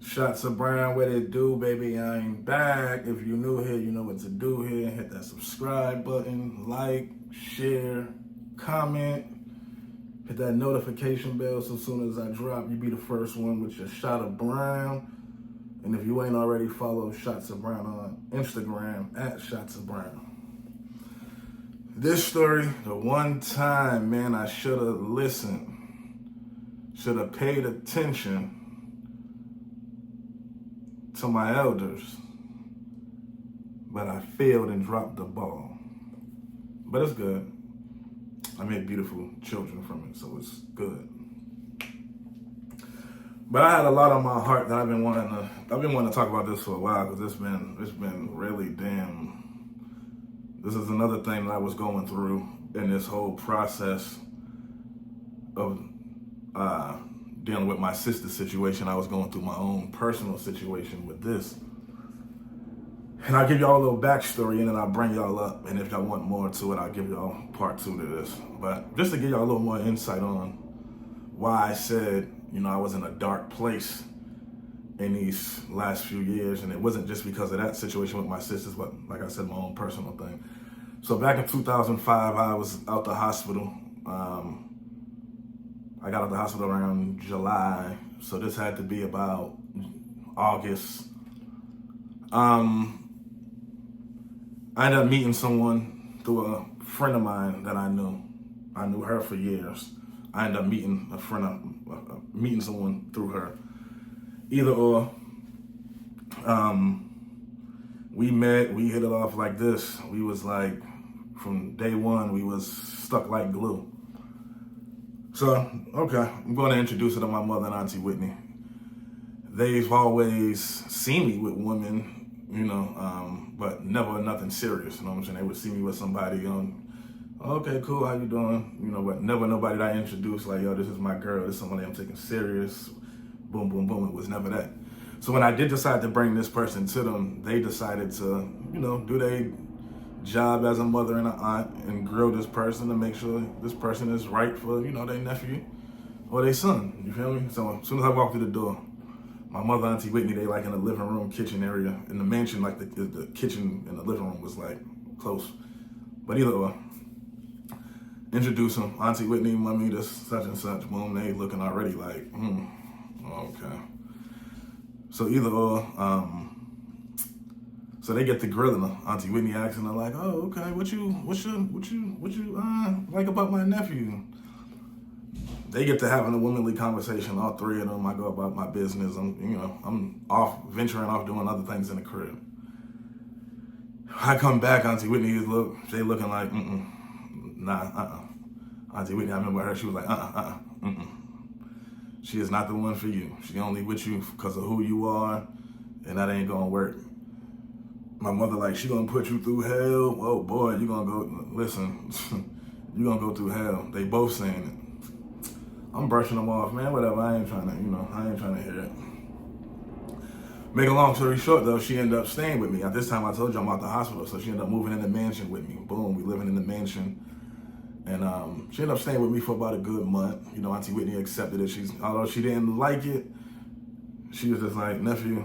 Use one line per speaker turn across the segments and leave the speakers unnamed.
Shots of Brown, what it do, baby? I ain't back. If you new here, you know what to do here. Hit that subscribe button, like, share, comment, hit that notification bell so as soon as I drop, you be the first one with your shot of Brown. And if you ain't already, follow Shots of Brown on Instagram at Shots of Brown. This story, the one time, man, I should have listened, should have paid attention to my elders, but I failed and dropped the ball. But it's good. I made beautiful children from it, so it's good. But I had a lot on my heart that I've been wanting to talk about this for a while, because it's been really damn. This is another thing that I was going through in this whole process of dealing with my sister's situation. I was going through my own personal situation with this. And I'll give y'all a little backstory and then I'll bring y'all up. And if y'all want more to it, I'll give y'all part 2 to this. But just to give y'all a little more insight on why I said, I was in a dark place in these last few years. And it wasn't just because of that situation with my sisters, but like I said, my own personal thing. So back in 2005, I was out the hospital. I got out of the hospital around July, so this had to be about August. I ended up meeting someone through a friend of mine that I knew. I knew her for years. I ended up meeting meeting someone through her. Either or, we met, we hit it off like this. We was like, from day one, we was stuck like glue. So, okay, I'm going to introduce her to my mother and Auntie Whitney. They've always seen me with women, but never nothing serious, you know what I'm saying? They would see me with somebody okay, cool, how you doing? But never nobody that I introduced, like, yo, this is my girl, this is somebody I'm taking serious, boom, boom, boom. It was never that. So when I did decide to bring this person to them, they decided to, do their job as a mother and an aunt and grill this person to make sure this person is right for, their nephew or their son, you feel me? So as soon as I walked through the door, my mother, Auntie Whitney, they like in the living room, kitchen area. In the mansion, like the kitchen and the living room was like close. But either way, introduce them, Auntie Whitney, mommy, this such and such, boom, they looking already like, okay. So either or, so they get to grilling her. Auntie Whitney asking her like, oh, okay, what you like about my nephew? They get to having a womanly conversation, all three of them. I go about my business. I'm off, venturing off doing other things in the crib. I come back, Auntie Whitney they looking like, nah, Auntie Whitney, I remember her, she was like, She is not the one for you. She only with you because of who you are, and that ain't gonna work. My mother like, she gonna put you through hell? Oh boy, you gonna go, listen, you gonna go through hell. They both saying it. I'm brushing them off, man, whatever, I ain't trying to hear it. Make a long story short though, she ended up staying with me. At this time I told you I'm out the hospital, so she ended up moving in the mansion with me. Boom, we living in the mansion. And she ended up staying with me for about a good month. Auntie Whitney accepted it. Although she didn't like it, she was just like, nephew,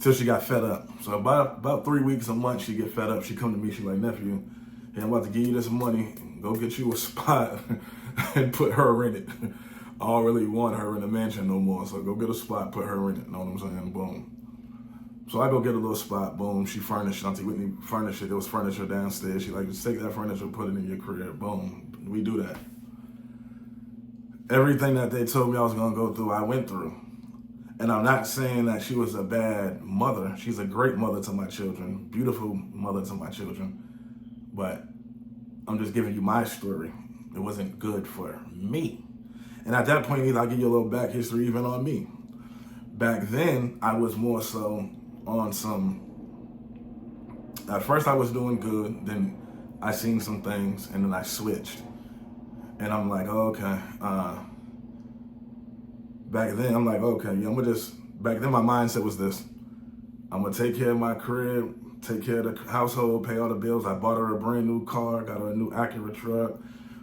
till she got fed up. So about 3 weeks, a month, she get fed up. She come to me, she like, nephew, hey, I'm about to give you this money. Go get you a spot and put her in it. I don't really want her in the mansion no more. So go get a spot, put her in it. Know what I'm saying? Boom. So I go get a little spot, boom. She furnished, Auntie Whitney furnished it. There was furniture downstairs. She like, just take that furniture, put it in your crib. Boom. We do that. Everything that they told me I was gonna go through, I went through. And I'm not saying that she was a bad mother. She's a great mother to my children, beautiful mother to my children. But I'm just giving you my story. It wasn't good for me. And at that point, I'll give you a little back history even on me. Back then, I was more so on some, at first I was doing good, then I seen some things, and then I switched. And I'm like, oh, okay. Back then, I'm like, okay, back then my mindset was this. I'm gonna take care of my crib, take care of the household, pay all the bills. I bought her a brand new car, got her a new Acura truck,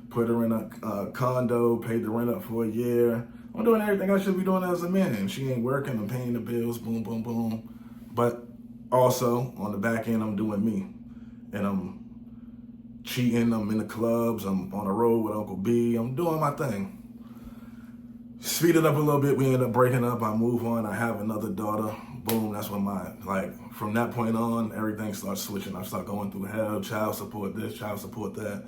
put her in a condo, paid the rent up for a year. I'm doing everything I should be doing as a man. She ain't working, I'm paying the bills, boom, boom, boom. But also, on the back end, I'm doing me. And I'm cheating, I'm in the clubs, I'm on the road with Uncle B, I'm doing my thing. Speed it up a little bit, we end up breaking up, I move on, I have another daughter, boom, that's when from that point on, everything starts switching. I start going through hell, child support this, child support that.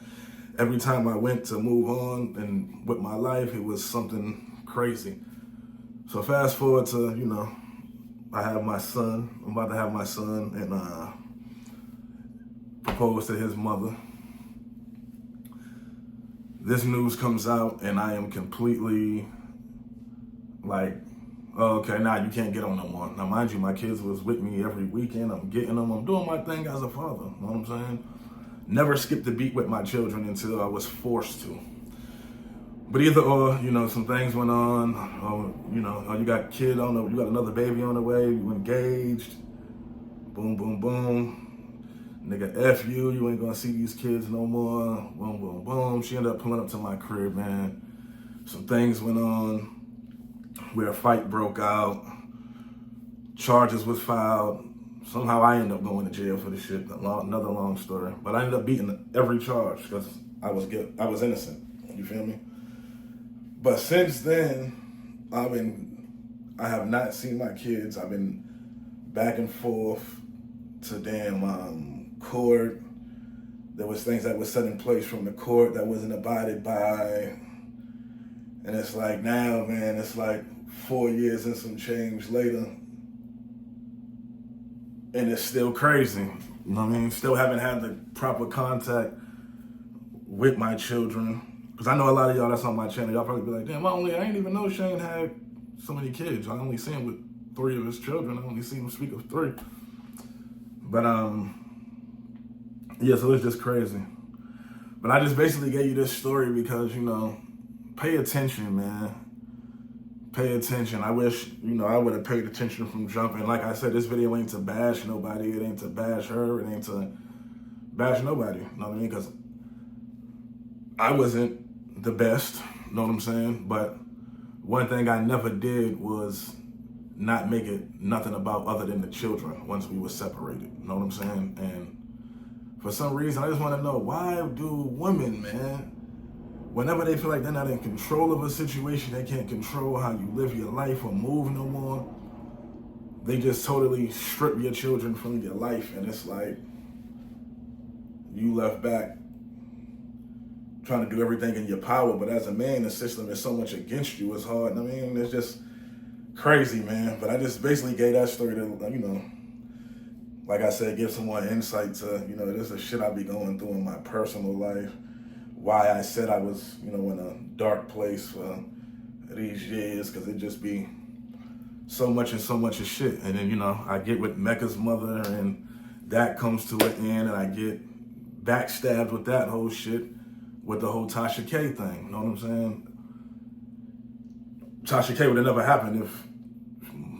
Every time I went to move on and with my life, it was something crazy. So fast forward to, I have my son, I'm about to have my son, and propose to his mother. This news comes out and I am completely like, oh, okay, now you can't get on no more. Now, mind you, my kids was with me every weekend. I'm getting them. I'm doing my thing as a father. You know what I'm saying? Never skipped a beat with my children until I was forced to. But either or, some things went on. Or, you got you got another baby on the way. You engaged. Boom, boom, boom. Nigga, F you. You ain't gonna see these kids no more. Boom, boom, boom. She ended up pulling up to my crib, man. Some things went on where a fight broke out. Charges was filed. Somehow I ended up going to jail for the shit. Another long story. But I ended up beating every charge because I was innocent. You feel me? But since then, I have not seen my kids. I've been back and forth to court. There was things that was set in place from the court that wasn't abided by. And it's like now, man, it's like 4 years and some change later. And it's still crazy. You know what I mean? Still haven't had the proper contact with my children. Because I know a lot of y'all that's on my channel, y'all probably be like, damn, I didn't even know Shane had so many kids. I only see him with 3 of his children. I only see him speak of 3. But, yeah, so it's just crazy. But I just basically gave you this story because, pay attention, man. Pay attention. I wish, I would have paid attention from jumping. Like I said, this video ain't to bash nobody. It ain't to bash her. It ain't to bash nobody. You know what I mean? Because I wasn't the best. You know what I'm saying? But one thing I never did was not make it nothing about other than the children once we were separated. You know what I'm saying? And for some reason, I just want to know, why do women, man, whenever they feel like they're not in control of a situation, they can't control how you live your life or move no more, they just totally strip your children from your life. And it's like you left back trying to do everything in your power. But as a man, the system is so much against you, it's hard. I mean, it's just crazy, man. But I just basically gave that story to, like I said, give someone insight to, this is shit I be going through in my personal life. Why I said I was, in a dark place for these years, because it just be so much of shit. And then, I get with Mecca's mother, and that comes to an end, and I get backstabbed with that whole shit, with the whole Tasha K thing. You know what I'm saying? Tasha K would have never happened if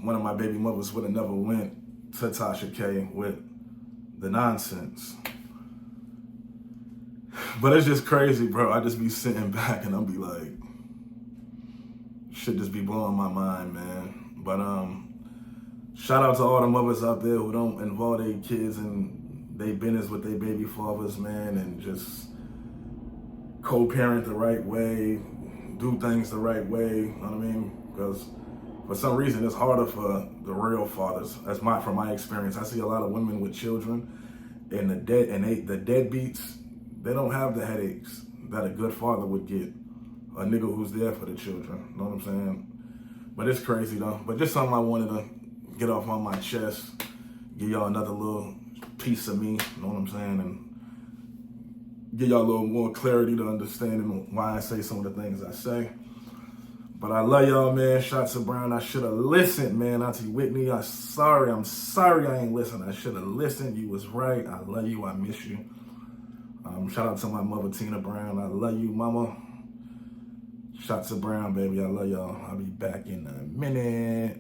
one of my baby mothers would have never went to Tasha K with the nonsense. But it's just crazy, bro. I just be sitting back and I'll be like, shit just be blowing my mind, man. But shout out to all the mothers out there who don't involve their kids in their business with their baby fathers, man, and just co-parent the right way, do things the right way, you know what I mean? Because for some reason, it's harder for the real fathers. From my experience. I see a lot of women with children, and the deadbeats, they don't have the headaches that a good father would get. A nigga who's there for the children. You know what I'm saying? But it's crazy though. But just something I wanted to get off on my chest, give y'all another little piece of me. You know what I'm saying? And give y'all a little more clarity to understanding why I say some of the things I say. But I love y'all, man. Shots of Brown. I should have listened, man. Auntie Whitney, I'm sorry I ain't listened. I should have listened. You was right. I love you. I miss you. Shout out to my mother, Tina Brown. I love you, mama. Shots of Brown, baby. I love y'all. I'll be back in a minute.